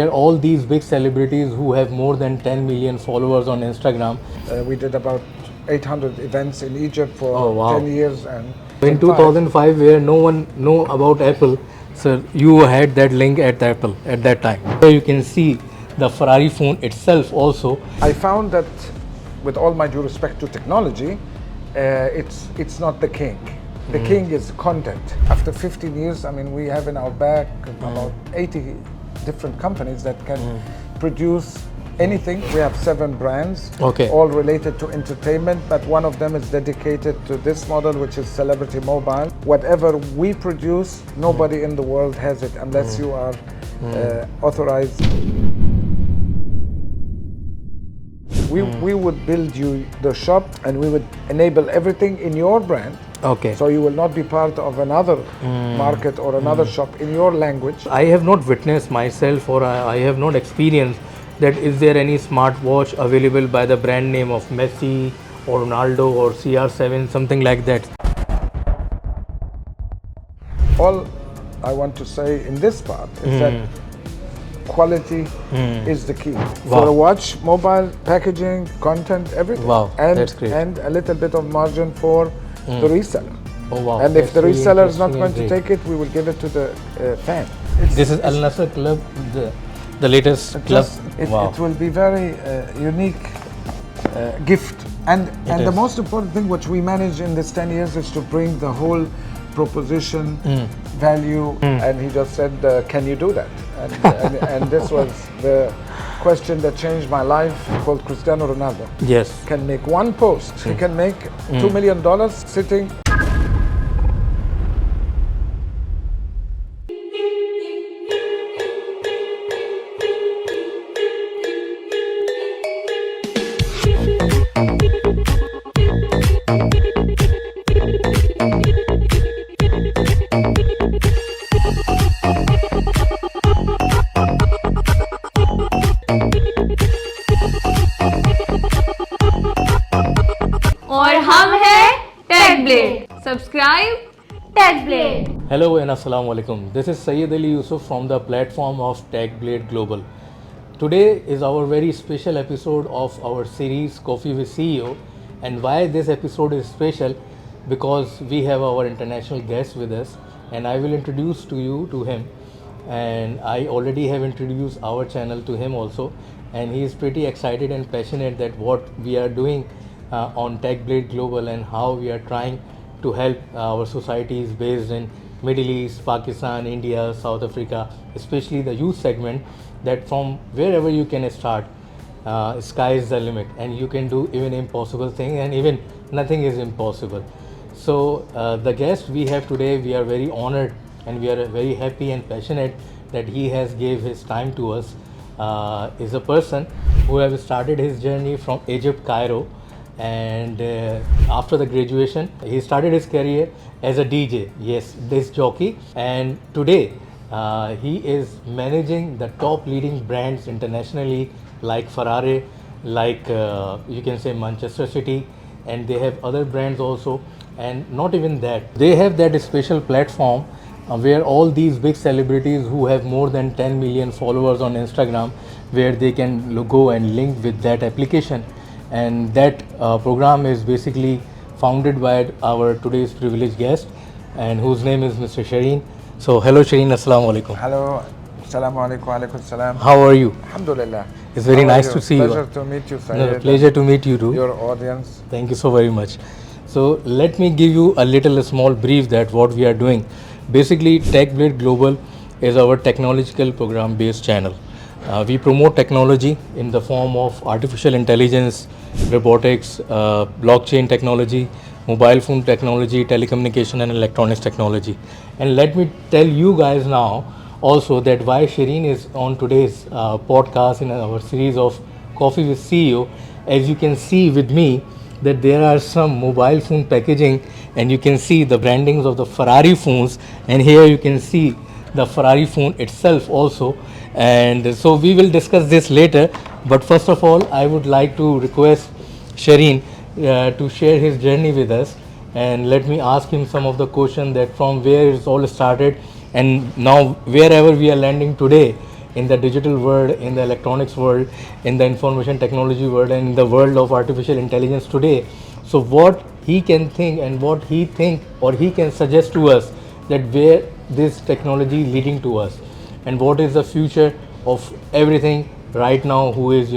All these big celebrities who have more than 10 million followers on Instagram. We did about 800 events in Egypt for Oh, wow. 10 years. And In 2005, where no one know about Apple, so you had that link at Apple at that time. Here you can see the Ferrari phone itself also. I found that, with all my due respect to technology, it's not the king. The king is content. After 15 years, I mean, we have in our back about 80 different companies that can produce anything. We have 7 brands, all related to entertainment, but one of them is dedicated to this model, which is Celebrity Mobile. Whatever we produce, nobody in the world has it unless you are authorized. We would build you the shop and we would enable everything in your brand. So you will not be part of another market or another shop in your language. I have not witnessed myself, or I have not experienced that is there any smartwatch available by the brand name of Messi or Ronaldo or CR7, something like that. All I want to say in this part is that quality is the key. For a watch, mobile, packaging, content, everything. That's great. And a little bit of margin for the reseller. And if the reseller is not going to take it, we will give it to the fan. This is Al Nassr Club, the latest club. It will be very unique gift. And the most important thing which we manage in this 10 years is to bring the whole proposition, value, and he just said, can you do that? And this was the question that changed my life, called Cristiano Ronaldo. Yes. Can make one post. He can make $2 million sitting. और हम हैं Techblade. Subscribe Techblade. Hello and Assalamu alaikum. This is Sayyid Ali Yusuf from the platform of Techblade Global. Today is our very special episode of our series Coffee with CEO. And why this episode is special? Because we have our international guest with us, and I will introduce to him. And I already have introduced our channel to him also, and he is pretty excited and passionate that what we are doing on Techblade Global and how we are trying to help our societies based in Middle East, Pakistan, India, South Africa, especially the youth segment, that from wherever you can start, sky is the limit, and you can do even impossible thing, and even nothing is impossible. So the guest we have today, we are very honored and we are very happy and passionate that he has gave his time to us. Is a person who have started his journey from Egypt, Cairo, and after the graduation he started his career as a DJ, yes, disc jockey, and today he is managing the top leading brands internationally like Ferrari, like you can say Manchester City, and they have other brands also. And not even that, they have that special platform where all these big celebrities who have more than 10 million followers on Instagram, where they can go and link with that application. And that program is basically founded by our today's privileged guest, and whose name is Mr. Sherin. So hello Sherin, assalamu alaikum. Hello, assalamu alaikum, alaikum salam. How are you? Alhamdulillah. It's very nice to see you. Pleasure to meet you, Syed. No, pleasure to meet you too. Your audience. Thank you so very much. So let me give you a small brief that what we are doing. Basically, Techblade Global is our technological program based channel. We promote technology in the form of artificial intelligence, robotics, blockchain technology, mobile phone technology, telecommunication and electronics technology. And let me tell you guys now also that why Sherin is on today's podcast in our series of Coffee with CEO. As you can see with me, that there are some mobile phone packaging, and you can see the brandings of the Ferrari phones, and here you can see the Ferrari phone itself also. And so we will discuss this later, but first of all I would like to request Sherin to share his journey with us, and let me ask him some of the questions that from where it's all started and now wherever we are landing today in the digital world, in the electronics world, in the information technology world, and in the world of artificial intelligence today. So what he can think and what he think or he can suggest to us, that where this technology leading to us, and what is the future of everything right now, who is,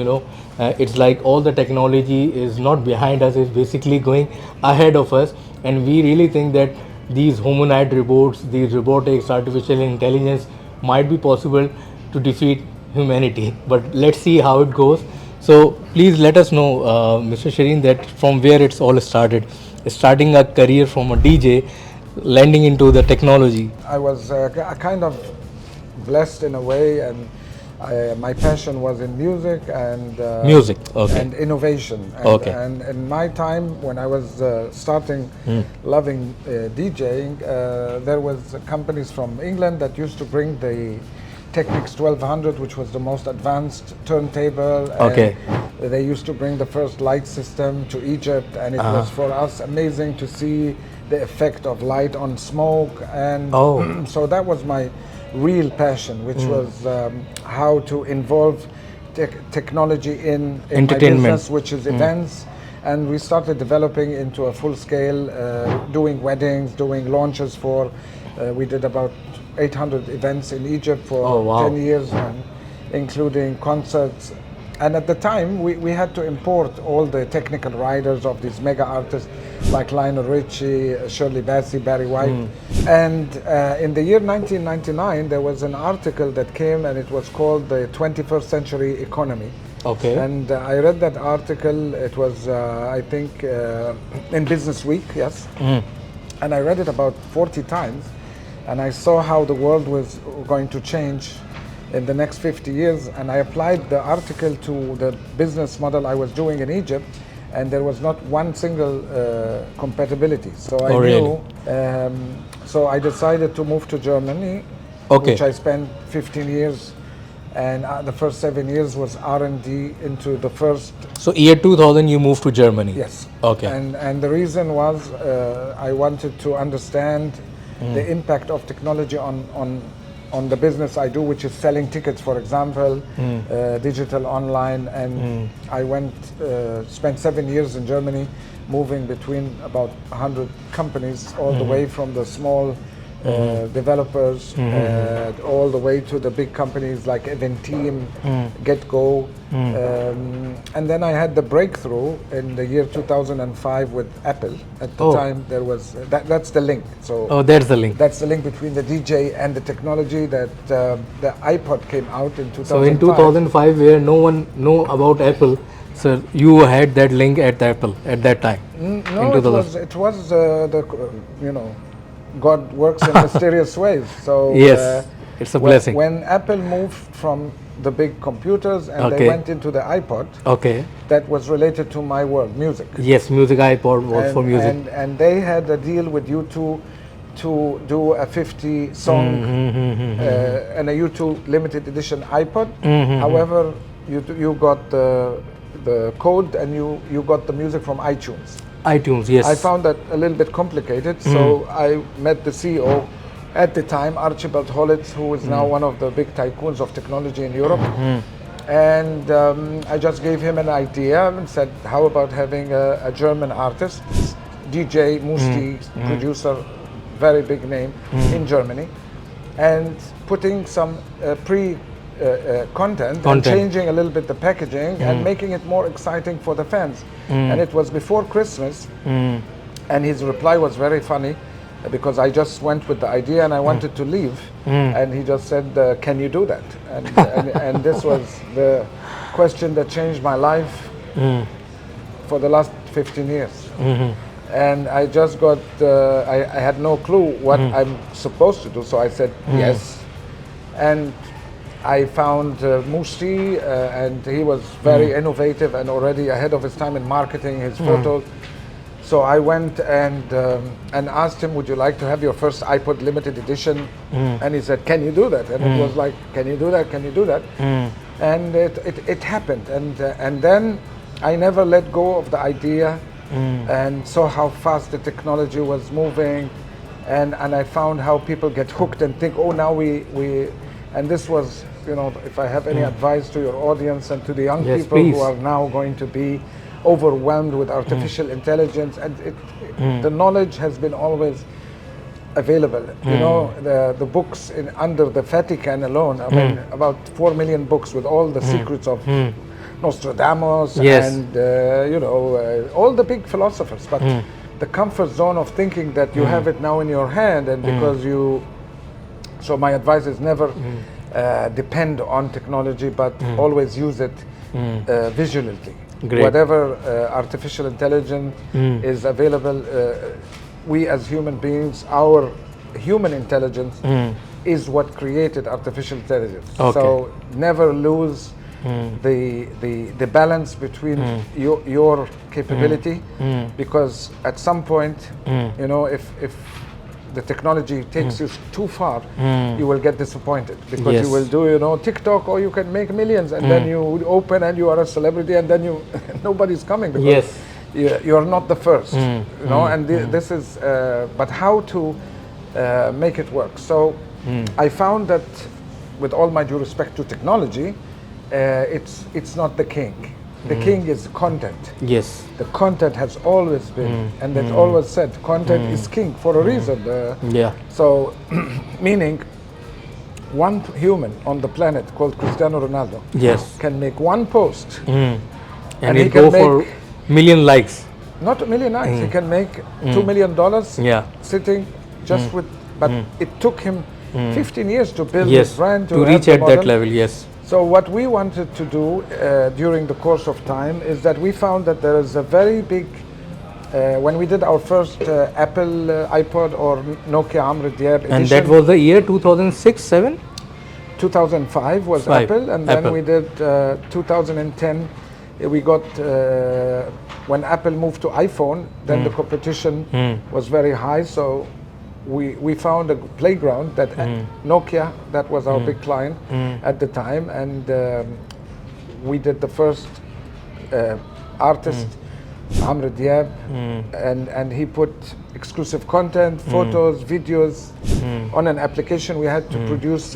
it's like all the technology is not behind us, it's basically going ahead of us. And we really think that these humanoid robots, these robotics, artificial intelligence might be possible to defeat humanity. But let's see how it goes. So please let us know, Mr. Sherin, that from where it's all started, starting a career from a DJ, landing into the technology. I was kind of blessed in a way, and my passion was in music and Music, okay. and innovation. And, Okay. and in my time, when I was starting loving DJing, there was companies from England that used to bring the Technics 1200, which was the most advanced turntable. And Okay. they used to bring the first light system to Egypt, and it was for us amazing to see the effect of light on smoke. And Oh. so that was my real passion, which was how to involve technology in my Entertainment. business, which is events. And we started developing into a full scale, doing weddings, doing launches for, we did about 800 events in Egypt for Oh, wow. 10 years, and including concerts. And at the time, we had to import all the technical riders of these mega artists like Lionel Richie, Shirley Bassey, Barry White. And in the year 1999, there was an article that came, and it was called the 21st Century Economy. Okay. And I read that article. It was, I think, in Business Week, yes. And I read it about 40 times. And I saw how the world was going to change in the next 50 years. And I applied the article to the business model I was doing in Egypt. And there was not one single compatibility. So I knew. So I decided to move to Germany, Okay. which I spent 15 years. And the first 7 years was R&D into the first. So year 2000 you moved to Germany. Yes. Okay. And the reason was I wanted to understand the impact of technology on the business I do, which is selling tickets, for example, digital online. And I spent 7 years in Germany, moving between about 100 companies, all the way from the small developers all the way to the big companies like Eventeam, GetGo. And then I had the breakthrough in the year 2005 with Apple. At the time, there was, that's the link. So Oh, there's the link. that's the link between the DJ and the technology, that the iPod came out in 2005. So in 2005, where no one know about Apple, so you had that link at Apple at that time. No, it was God works in mysterious ways. So Yes, it's a blessing. When Apple moved from the big computers and they went into the iPod, Okay. that was related to my world, music. Yes, music iPod was for music. And they had a deal with U2 to do a 50 song and a U2 limited edition iPod. However, you got the code and you got the music from iTunes. iTunes, yes. I found that a little bit complicated, so I met the CEO at the time, Archibald Hollitz, who is now one of the big tycoons of technology in Europe. And I just gave him an idea and said, how about having a German artist, DJ Musti, producer, very big name in Germany, and putting some content and changing a little bit the packaging and making it more exciting for the fans. And it was before Christmas, and his reply was very funny, because I just went with the idea and I wanted to leave, and he just said, can you do that? And this was the question that changed my life for the last 15 years. And I just got, I had no clue what I'm supposed to do, so I said yes. And I found Musti, and he was very innovative and already ahead of his time in marketing his photos. So I went and asked him, would you like to have your first iPod limited edition? And he said, can you do that? And it was like, can you do that? Can you do that? And it happened. And then I never let go of the idea, and saw how fast the technology was moving. And I found how people get hooked and think, oh, now we And this was, if I have any advice to your audience and to the young Yes, people please. who are now going to be overwhelmed with artificial intelligence, and the knowledge has been always available. The books under the Vatican alone, I mean, about 4 million books with all the secrets of Nostradamus Yes. and all the big philosophers. But the comfort zone of thinking that you have it now in your hand, and because so my advice is never depend on technology, but always use it visually. Great. Whatever artificial intelligence is available, we as human beings, our human intelligence is what created artificial intelligence. Okay. So never lose the balance between your capability, because at some point, if the technology takes you too far, you will get disappointed, because Yes. you will do TikTok, or you can make millions, and then you would open and you are a celebrity, and then nobody's coming, because Yes. you are not the first, and this is but how to make it work. So I found that, with all my due respect to technology, it's not the king. The king is content. Yes. The content has always been, and it's always said, content is king for a reason. Yeah. So, meaning, one human on the planet called Cristiano Ronaldo Yes. can make one post, And he it can go for make million likes. not a million nights. He can make $2 million Yeah. sitting just with. But it took him 15 years to build Yes. his brand, To have reach the at that model. level. Yes. So what we wanted to do during the course of time is that we found that there is a very big, when we did our first Apple iPod or Nokia Amr Diab edition, And that was the year 2006, 7? 2005 was Five. Apple, and Apple. then we did 2010. We got, when Apple moved to iPhone, then the competition was very high, so we found a playground that Nokia, that was our big client at the time, and we did the first artist, Amr Diab, and he put exclusive content, photos, videos on an application. We had to produce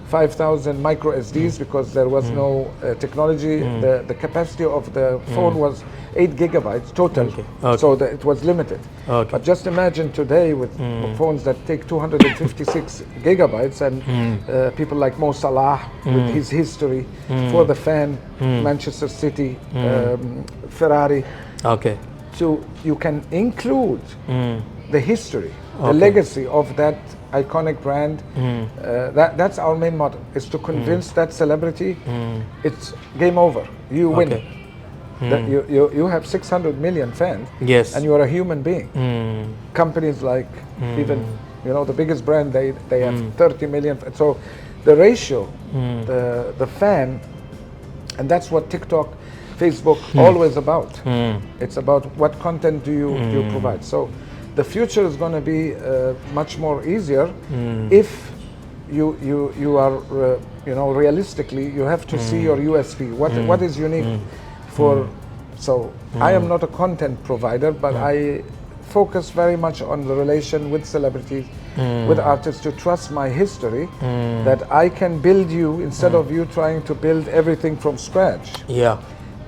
5,000 micro SDs because there was no technology. The capacity of the phone was 8 gigabytes total, Okay. so it was limited. Okay. But just imagine today with phones that take 256 gigabytes, and people like Mo Salah with his history for the fan, Manchester City, Ferrari. Okay. So you can include the history, the Okay. legacy of that iconic brand. That's our main model, is to convince that celebrity it's game over. You win. Okay. That you have 600 million fans, Yes. and you are a human being. Companies like even the biggest brand, they have 30 million. So the ratio, the fan, and that's what TikTok, Facebook always about. It's about what content do you provide. So the future is going to be much more easier if you are realistically, you have to see your USP. What is unique for? So I am not a content provider, but I focus very much on the relation with celebrities, with artists, to trust my history, that I can build you instead of you trying to build everything from scratch. Yeah.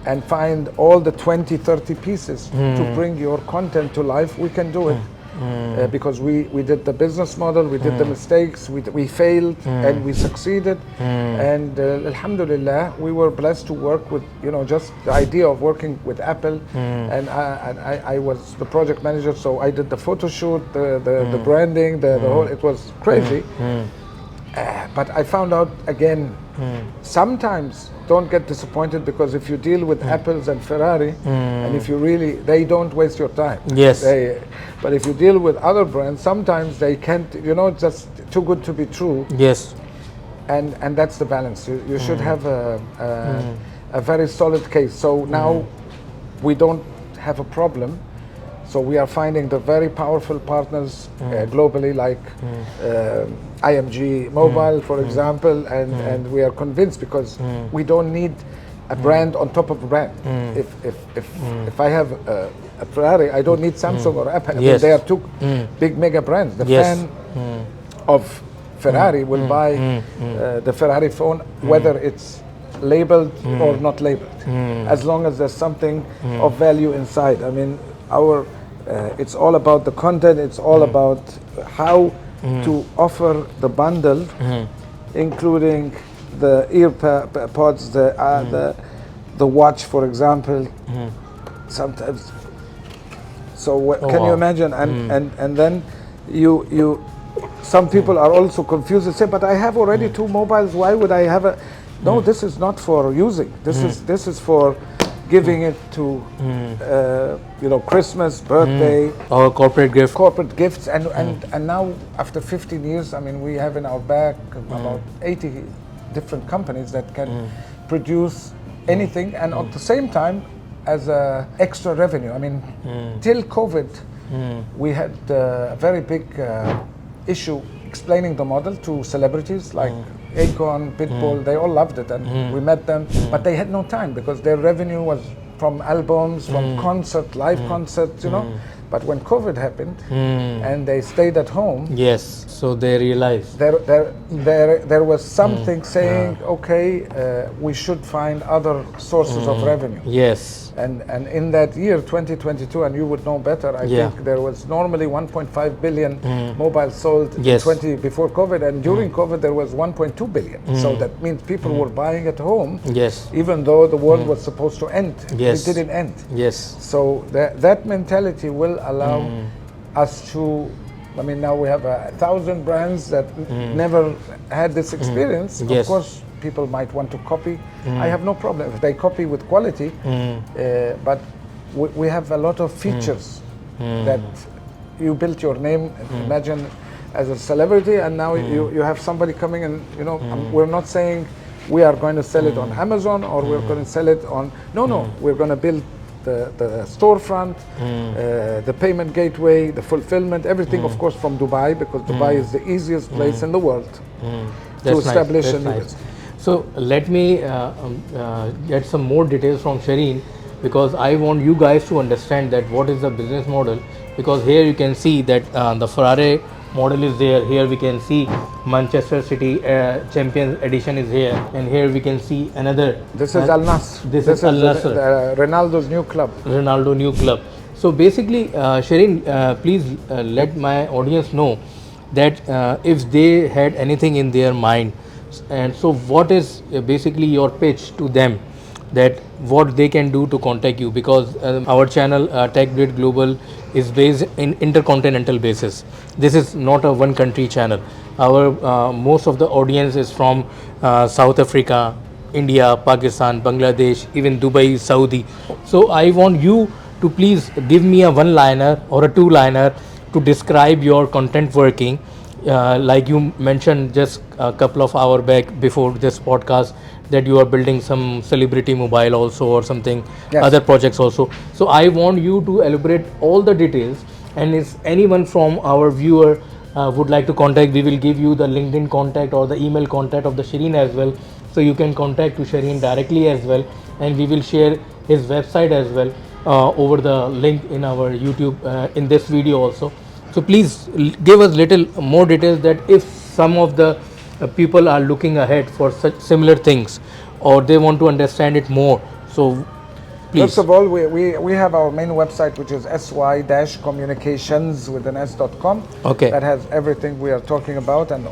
And find all the 20, 30 pieces to bring your content to life. We can do it because we did the business model, we did the mistakes, we failed and we succeeded. And alhamdulillah, we were blessed to work with, just the idea of working with Apple. And I was the project manager, so I did the photo shoot, the branding, the whole, it was crazy. But I found out again, sometimes don't get disappointed, because if you deal with Apples and Ferrari, and if you really, they don't waste your time. Yes. But if you deal with other brands, sometimes they can't, just too good to be true. Yes. And that's the balance. You should have a very solid case. So now we don't have a problem. So we are finding the very powerful partners globally, like IMG Mobile, for example, and we are convinced, because we don't need a brand on top of a brand. If I have a Ferrari, I don't need Samsung or Apple. I mean, Yes. they are two big mega brands. The Yes. fan of Ferrari will buy the Ferrari phone, whether it's labeled or not labeled, as long as there's something of value inside. I mean, it's all about the content. It's all about how to offer the bundle, including the ear pods, the watch, for example. Sometimes. So can you imagine? And then you some people are also confused and say, but I have already two mobiles. Why would I have a? No, this is not for using. This is for giving it to Christmas, birthday, or corporate gifts, and now after 15 years, I mean, we have in our back about 80 different companies that can produce anything, and at the same time as a extra revenue. I mean, till COVID, we had a very big issue explaining the model to celebrities like Akon, Pitbull. They all loved it, and we met them, but they had no time because their revenue was from albums, from live concerts, But when COVID happened and they stayed at home, yes, so they realized there was something saying, okay, we should find other sources of revenue. Yes. And in that year, 2022, and you would know better, I think there was normally 1.5 billion mobiles sold before COVID, and during COVID there was 1.2 billion. So that means people were buying at home, even though the world was supposed to end. It didn't end. Yes. So that mentality will allow us to. I mean, now we have 1,000 brands that never had this experience. Of course, people might want to copy. I have no problem if they copy with quality, but we have a lot of features that you built your name. Imagine as a celebrity, and now you have somebody coming and we're not saying we are going to sell it on Amazon or we're going to sell it on. No, we're going to build the storefront, the payment gateway, the fulfillment, everything, of course, from Dubai, because Dubai is the easiest place in the world to establish a new business. So let me get some more details from Sherin, because I want you guys to understand that what is the business model, because here you can see that the Ferrari model is there. Here we can see Manchester City Champions Edition is here, and here we can see another. This is Al Nassr. This is Al Nassr. Ronaldo's new club. Ronaldo new club. So basically, Sherin, please let my audience know that if they had anything in their mind, and so what is basically your pitch to them, that what they can do to contact you, because our channel Techblade Global is based in intercontinental basis. This is not a one country channel. Our most of the audience is from South Africa, India, Pakistan, Bangladesh, even Dubai, Saudi. So I want you to please give me a one liner or a two liner to describe your content working. Like you mentioned just a couple of hours back before this podcast, that you are building some celebrity mobile also or something, other projects also. So I want you to elaborate all the details, and if anyone from our viewer would like to contact, we will give you the LinkedIn contact or the email contact of the Sherin as well, so you can contact to Sherin directly as well, and we will share his website as well over the link in our YouTube in this video also. So please give us little more details, that if some of the people are looking ahead for such similar things, or they want to understand it more. So please. First of all, we have our main website, which is sy-communications with an s.com. Okay. That has everything we are talking about, and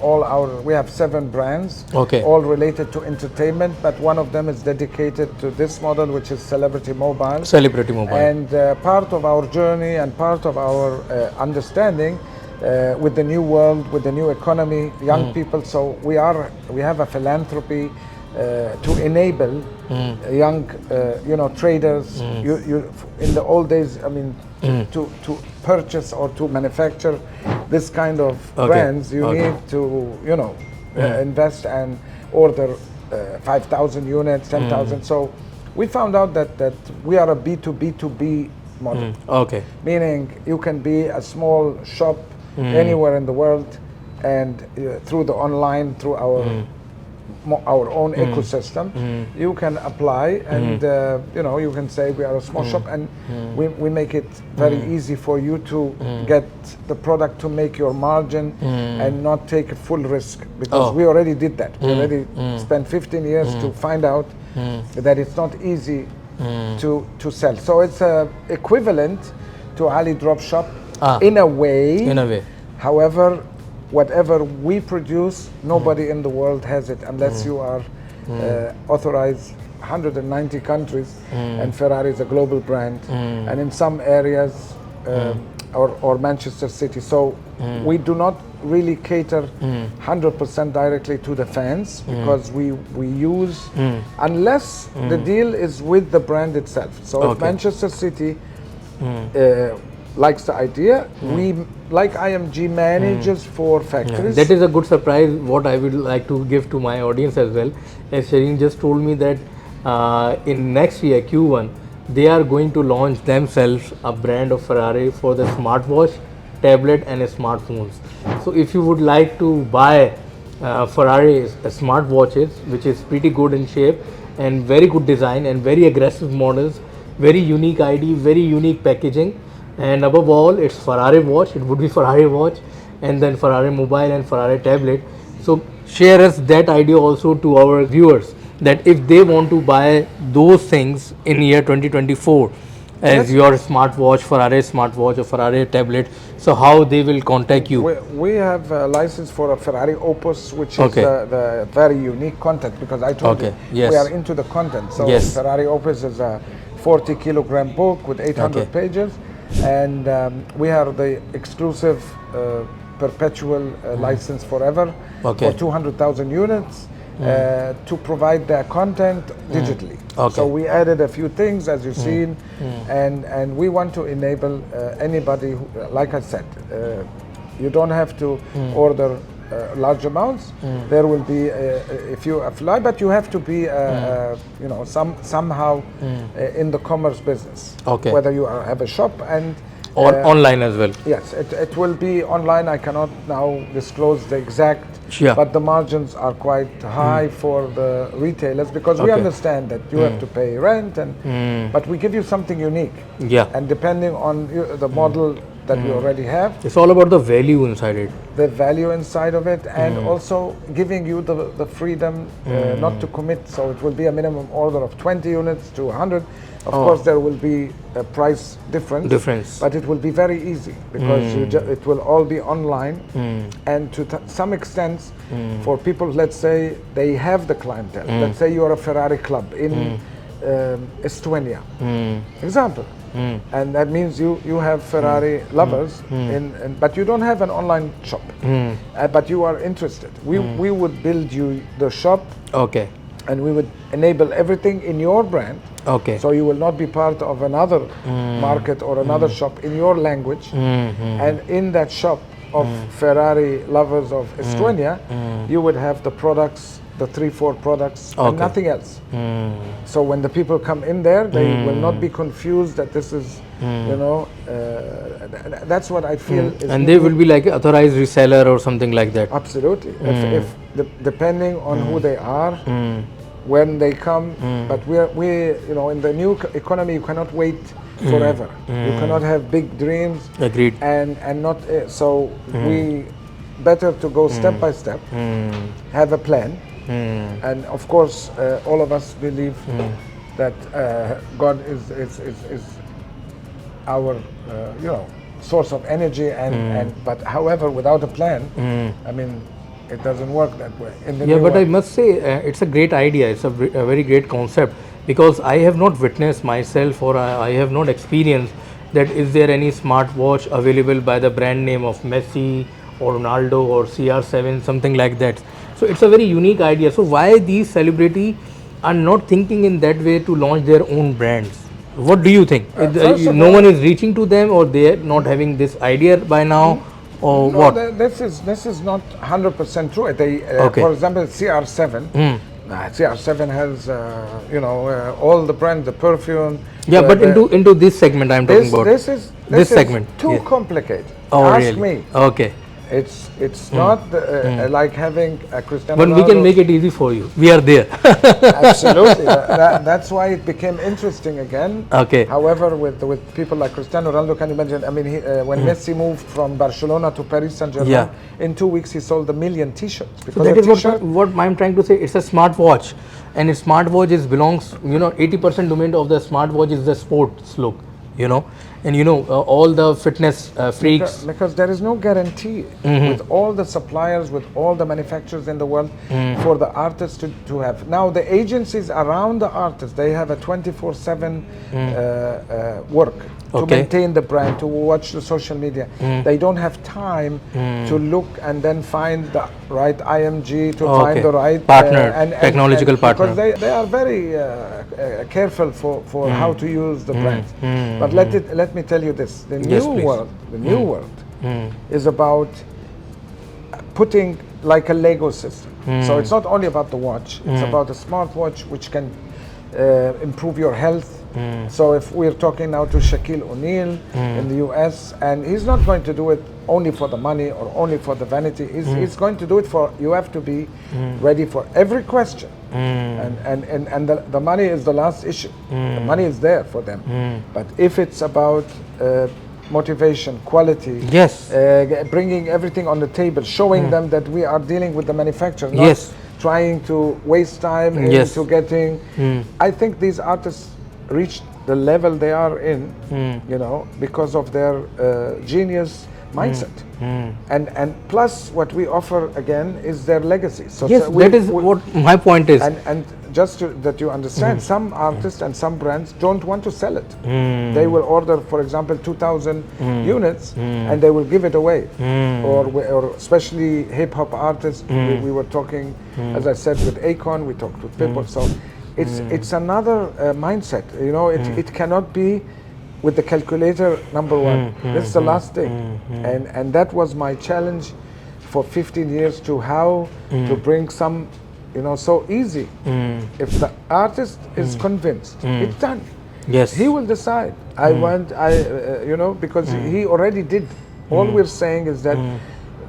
we have 7 brands, okay, all related to entertainment, but one of them is dedicated to this model, which is Celebrity Mobile. Celebrity Mobile. And part of our journey and part of our understanding with the new world, with the new economy, young people. So we have a philanthropy to enable young, traders. You in the old days, I mean, to purchase or to manufacture this kind of brands, you need to, invest and order 5,000 units, 10,000. So we found out that we are a B2B2B model. Okay. Meaning you can be a small shop anywhere in the world, and through the online, through our our own ecosystem, you can apply and you can say we are a small shop, and we make it very easy for you to get the product to make your margin and not take a full risk, because we already did that. We already spent 15 years to find out that it's not easy to sell. So it's equivalent to Ali Drop Shop in a way. In a way. However, whatever we produce, nobody in the world has it unless you are authorized 190 countries, and Ferrari is a global brand, and in some areas or Manchester City. So we do not really cater 100% directly to the fans, because we use, unless the deal is with the brand itself. So if Manchester City likes the idea, we, like IMG, manages for factories. That is a good surprise, what I would like to give to my audience as well. As Sherin just told me that in next year Q1 they are going to launch themselves a brand of Ferrari for the smartwatch, tablet and smartphones. So if you would like to buy Ferrari smartwatches, which is pretty good in shape and very good design and very aggressive models, very unique ID, very unique packaging, and above all it's Ferrari watch, it would be Ferrari watch, and then Ferrari mobile and Ferrari tablet. So share us that idea also to our viewers, that if they want to buy those things in year 2024 as your smartwatch, Ferrari smartwatch or Ferrari tablet, so how they will contact you? We have a license for a Ferrari Opus, which is the very unique content, because I told you we are into the content. So Ferrari Opus is a 40-kilogram book with 800 pages, and we are the exclusive perpetual license forever for 200,000 units to provide their content digitally. So we added a few things, as you've seen, and we want to enable anybody who, like I said, you don't have to order large amounts. There will be if you apply, but you have to be somehow in the commerce business, whether you have a shop and or online as well. Yes, it will be online. I cannot now disclose the exact, but the margins are quite high for the retailers, because we understand that you have to pay rent, and but we give you something unique. And depending on the model that we already have, it's all about the value inside it. The value inside of it, and also giving you the freedom not to commit. So it will be a minimum order of 20 units to 100. Of course, there will be a price difference, but it will be very easy, because it will all be online, and to some extent, for people, let's say they have the clientele. Let's say you are a Ferrari club in Estonia, example. And that means you have Ferrari lovers, but you don't have an online shop, but you are interested. We would build you the shop, and we would enable everything in your brand. So you will not be part of another market or another shop in your language. And in that shop of Ferrari lovers of Estonia, you would have the products, the 3-4 products, and nothing else. So when the people come in there, they will not be confused that this is, that's what I feel. And they will be like an authorized reseller or something like that. Absolutely. If depending on who they are, when they come, but we in the new economy, you cannot wait forever. You cannot have big dreams. Agreed. And not so we better to go step by step, have a plan. And of course, all of us believe that God is our source of energy, and but however, without a plan, I mean, it doesn't work that way. But I must say, it's a great idea. It's a very great concept, because I have not witnessed myself, or I have not experienced that is there any smartwatch available by the brand name of Messi or Ronaldo or CR7, something like that. So it's a very unique idea. So why these celebrities are not thinking in that way to launch their own brands? What do you think? No one is reaching to them, or they are not having this idea by now? Or no, what? This is not 100% true. For example, CR7. CR7 has all the brands, the perfume. But into this segment I'm talking about. This segment. Too complicated. Ask me. It's not like having a Cristiano But we can Ronaldo. make it easy for you. We are there. Absolutely. That's why it became interesting again. Okay. However, with people like Cristiano Ronaldo, can you imagine? I mean, when Messi moved from Barcelona to Paris Saint-Germain, Yeah. in 2 weeks he sold 1 million T-shirts. So Because that a is T-shirt, what I'm trying to say. It's a smartwatch, and a smartwatch belongs. 80% domain of the smartwatch is the sports look. And all the fitness freaks. because there is no guarantee with all the suppliers, with all the manufacturers in the world, for the artists to have. Now the agencies around the artists, they have a 24/7 work to Okay. maintain the brand, to watch the social media. They don't have time to look and then find the right IMG, to Okay. find the right Partner, technological partner. Because they are very careful for how to use the brands. But let me tell you this: the Yes, new please. world, the new world, is about putting like a Lego system. So it's not only about the watch; it's about a smartwatch which can improve your health. So if we're talking now to Shaquille O'Neal in the US, and he's not going to do it only for the money or only for the vanity, he's going to do it for, you have to be ready for every question. And the money is the last issue. The money is there for them. But if it's about motivation, quality, Yes. Bringing everything on the table, showing them that we are dealing with the manufacturer, not Yes. trying to waste time Yes. into getting. I think these artists reach the level they are in, because of their genius mindset. And plus what we offer again is their legacy. So Yes, that is what my point is. and just that you understand, some artists and some brands don't want to sell it. They will order, for example, 2,000 units and they will give it away. Or especially hip hop artists, we were talking, as I said, with Akon, we talked with people. So it's another mindset. It cannot be with the calculator number one. This is the last thing. And that was my challenge for 15 years, to how to bring some, so easy. If the artist is convinced, it's done. Yes. He will decide. Because he already did. All we're saying is that,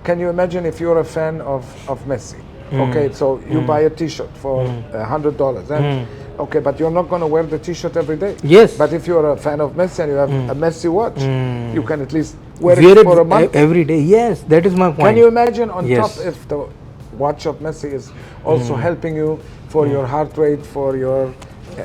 can you imagine if you're a fan of Messi? Okay, so you buy a T-shirt for $100, and okay, but you're not going to wear the T-shirt every day. Yes. But if you're a fan of Messi and you have a Messi watch, you can at least wear Wear it for a month. every day. Yes, that is my point. Can you imagine on Yes. top if the watch of Messi is also helping you for your heart rate, for your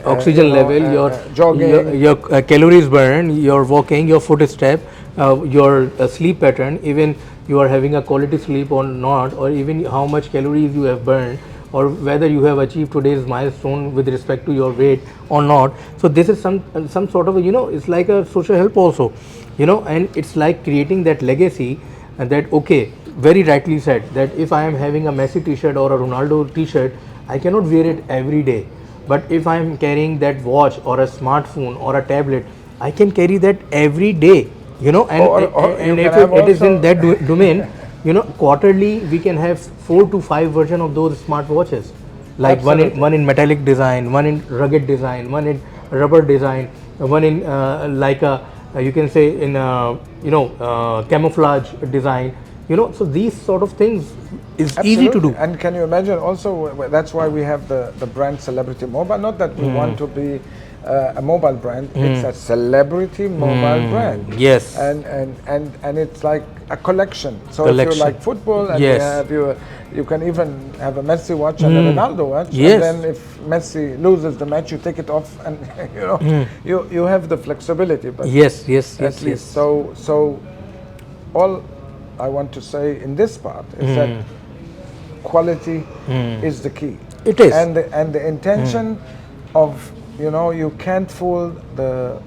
oxygen level, your jogging, your calories burned, your walking, your footstep, your sleep pattern, even you are having a quality sleep or not, or even how much calories you have burned, or whether you have achieved today's milestone with respect to your weight or not. So this is some sort of it's like a social help also, and it's like creating that legacy, and that very rightly said, that if I am having a Messi t-shirt or a Ronaldo t-shirt, I cannot wear it every day. But if I am carrying that watch or a smartphone or a tablet, I can carry that every day, and if it is in that domain, quarterly we can have 4 to 5 versions of those smartwatches, like one in metallic design, one in rugged design, one in rubber design, one in you can say in camouflage design. So these sort of things is easy to do. And can you imagine also, that's why we have the brand Celebrity Mobile. Not that we want to be a mobile brand, it's a celebrity mobile brand. Yes. And it's like a collection. So if you like football, and Yes. you can even have a Messi watch and a Ronaldo watch. Yes. And then if Messi loses the match, you take it off, and you have the flexibility. But Yes. at least. So all I want to say in this part is that quality is the key. It is. And the intention of, you can't fool the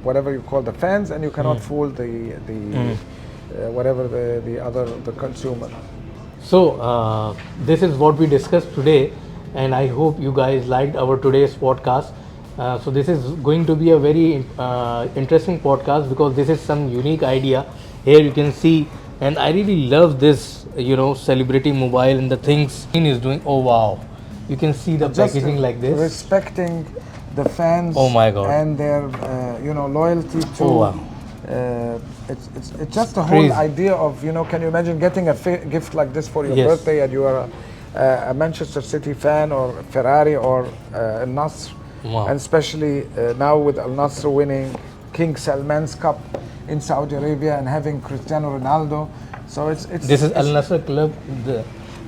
whatever you call the fans, and you cannot fool the whatever the consumer. So this is what we discussed today, and I hope you guys liked our today's podcast. So this is going to be a very interesting podcast, because this is some unique idea. Here you can see, and I really love this, celebrity mobile and the things he is doing. Oh wow, you can see the packaging like this. Respecting the fans. Oh my God. And their loyalty to Oh, wow. it's just the whole Crazy. idea of, you know, can you imagine getting a gift like this for your Yes. birthday, and you are a Manchester City fan or Ferrari or Al Nasr, Wow. and especially now with Al Nasr winning King Salman's Cup in Saudi Arabia and having Cristiano Ronaldo. So it's This is Al Nassr Club,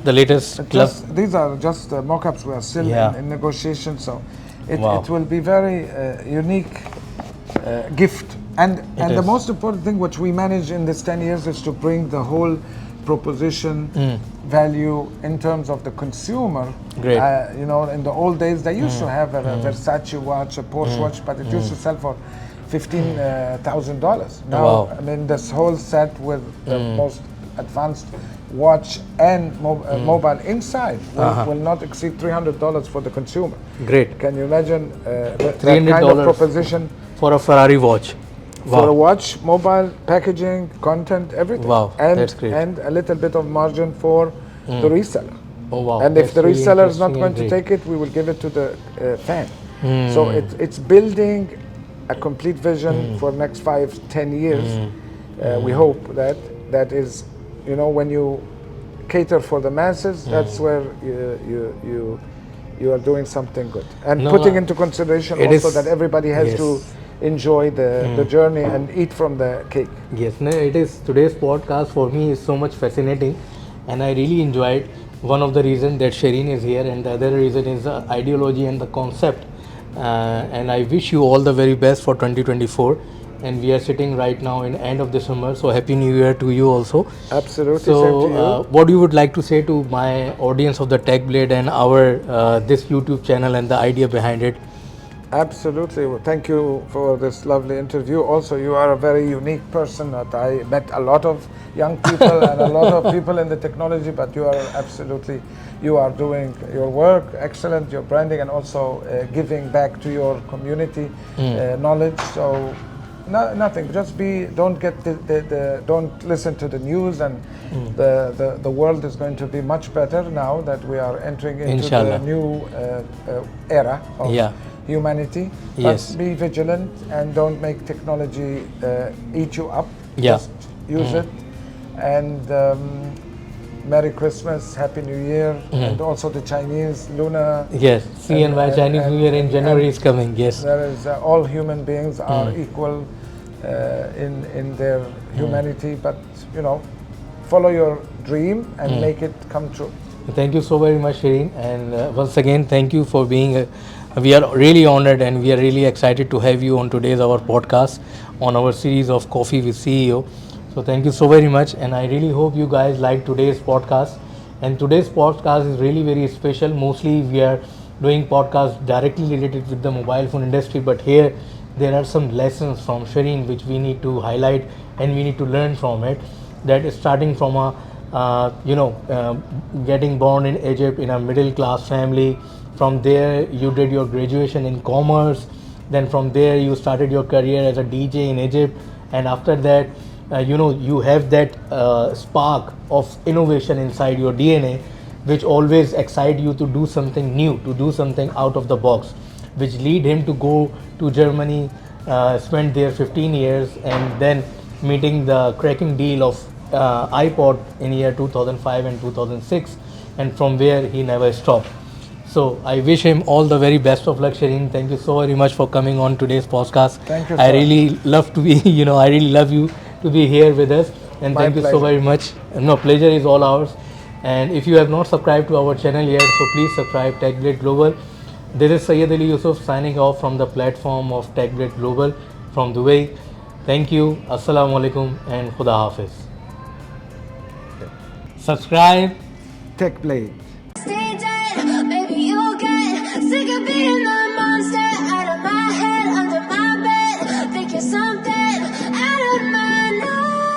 the latest club. these are just mock-ups. We are still Yeah. in negotiation, so Wow. it will be very unique gift. And the is. most important thing which we manage in this 10 years is to bring the whole proposition value in terms of the consumer. Great. You know, in the old days they used to have a Versace watch, a Porsche watch, but it used to sell for $15,000. Now, Wow. I mean, this whole set with the most advanced watch and mobile inside will not exceed $300 for the consumer. Great. Can you imagine that $300 kind of proposition for a Ferrari watch. for a Wow. watch, mobile, packaging, content, everything? Wow, and, that's great. And a little bit of margin for the reseller. Oh wow. And if That's the really reseller is not interesting going and to great. take it, we will give it to the fan. So it's building a complete vision for next 5-10 years. We hope that is, you know, when you cater for the masses, that's where you are doing something good and No, putting into consideration it also is- that everybody has yes. to enjoy the journey and eat from the cake. Yes, no, it is. Today's podcast for me is so much fascinating, and I really enjoyed. One of the reasons that Sherin is here, and the other reason is the ideology and the concept. And I wish you all the very best for 2024. And we are sitting right now in end of December, so happy New Year to you also. Absolutely, So, same to you. what you would like to say to my audience of the Techblade and our this YouTube channel and the idea behind it? Absolutely. Well, thank you for this lovely interview. Also, you are a very unique person that I met a lot of young people and a lot of people in the technology, but you are doing your work, excellent, your branding, and also giving back to your community knowledge. So nothing, just don't get don't listen to the news, and the world is going to be much better now that we are entering into Inshallah. the new era of Yeah. humanity. Yes. But be vigilant and don't make technology eat you up. Yeah. Just use it. And Merry Christmas, Happy New Year, and also the Chinese Lunar. Yes, CNY Chinese New Year in January is coming. Yes. There is all human beings are equal in their humanity, but you know, follow your dream and make it come true. Thank you so very much, Sherin. And once again, thank you for being. We are really honored and we are really excited to have you on today's our podcast on our series of Coffee with CEO. So thank you so very much, and I really hope you guys like today's podcast. And today's podcast is really very special. Mostly we are doing podcasts directly related with the mobile phone industry, but here there are some lessons from Sherin which we need to highlight and we need to learn from it. That is starting from a getting born in Egypt in a middle class family. From there you did your graduation in commerce. Then from there you started your career as a DJ in Egypt, and after that you have that spark of innovation inside your DNA, which always excite you to do something new, to do something out of the box, which lead him to go to Germany, spend there 15 years, and then meeting the cracking deal of iPod in year 2005 and 2006, and from where he never stopped. So I wish him all the very best of luck, Sherin. Thank you so very much for coming on today's podcast. Thank you, I sir. really love to be, I really love you to be here with us. And My thank you so pleasure. very much. No, pleasure is all ours. And if you have not subscribed to our channel yet, so please subscribe Techblade Global. This is Sayyid Ali Yusuf signing off from the platform of Techblade Global from Dubai. Thank you. Assalamu alaikum and Khuda Hafiz. Subscribe. Techblade.